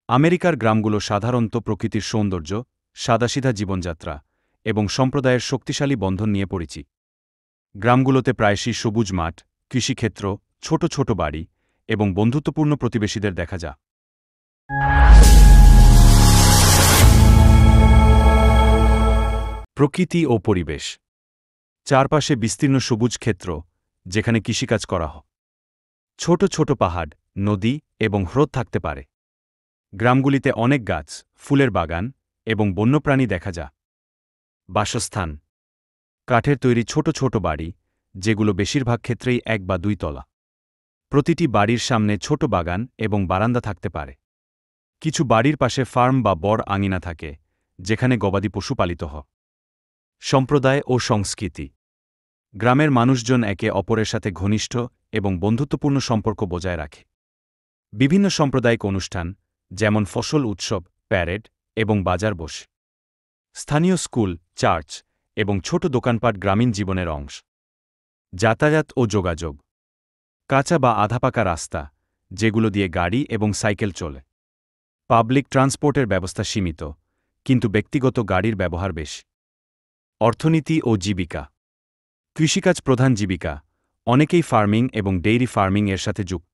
আমেরিকার গ্রামগুলো সাধারণত প্রকৃতির সৌন্দর্য, সাদাসিধা জীবনযাত্রা এবং সম্প্রদায়ের শক্তিশালী বন্ধন নিয়ে পরিচিত। গ্রামগুলোতে প্রায়শই সবুজ মাঠ, কৃষিক্ষেত্র, ছোট ছোট বাড়ি এবং বন্ধুত্বপূর্ণ প্রতিবেশীদের দেখা যায়। প্রকৃতি ও পরিবেশ। চারপাশে বিস্তীর্ণ সবুজ ক্ষেত্র, যেখানে কৃষিকাজ করা হয়। ছোট ছোট পাহাড়, নদী এবং হ্রদ থাকতে পারে। গ্রামগুলিতে অনেক গাছ, ফুলের বাগান এবং বন্যপ্রাণী দেখা যায়। বাসস্থান: কাঠের তৈরি ছোট ছোট বাড়ি, যেগুলো বেশিরভাগ ক্ষেত্রেই 1 বা 2 তলা। প্রতিটি বাড়ির সামনে ছোট বাগান এবং বারান্দা থাকতে পারে। কিছু বাড়ির পাশে ফার্ম বা বড় আঙিনা থাকে, যেখানে গবাদি পশু পালিত হয়। সম্প্রদায় ও সংস্কৃতি: গ্রামের মানুষজন একে অপরের সাথে ঘনিষ্ঠ এবং বন্ধুত্বপূর্ণ সম্পর্ক বজায় রাখে। বিভিন্ন সাম্প্রদায়িক অনুষ্ঠান, যেমন ফসল উৎসব, প্যারেড এবং বাজার বসে। স্থানীয় স্কুল, চার্চ এবং ছোট দোকানপাট গ্রামীণ জীবনের অংশ। যাতায়াত ও যোগাযোগ: কাঁচা বা আধাপাকা রাস্তা, যেগুলো দিয়ে গাড়ি এবং সাইকেল চলে। পাবলিক ট্রান্সপোর্টের ব্যবস্থা সীমিত, কিন্তু ব্যক্তিগত গাড়ির ব্যবহার বেশি। অর্থনীতি ও জীবিকা: কৃষিকাজ প্রধান জীবিকা, অনেকেই ফার্মিং এবং ডেইরি ফার্মিং এর সাথে যুক্ত।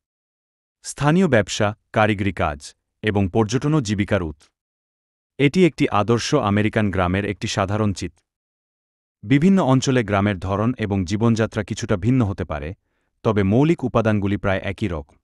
স্থানীয় ব্যবসা, কারিগরি কাজ এবং পর্যটনও জীবিকার উৎস। এটি একটি আদর্শ আমেরিকান গ্রামের একটি সাধারণ চিত্র। বিভিন্ন অঞ্চলে গ্রামের ধরন এবং জীবনযাত্রা কিছুটা ভিন্ন হতে পারে, তবে মৌলিক উপাদানগুলি প্রায় একই রকম।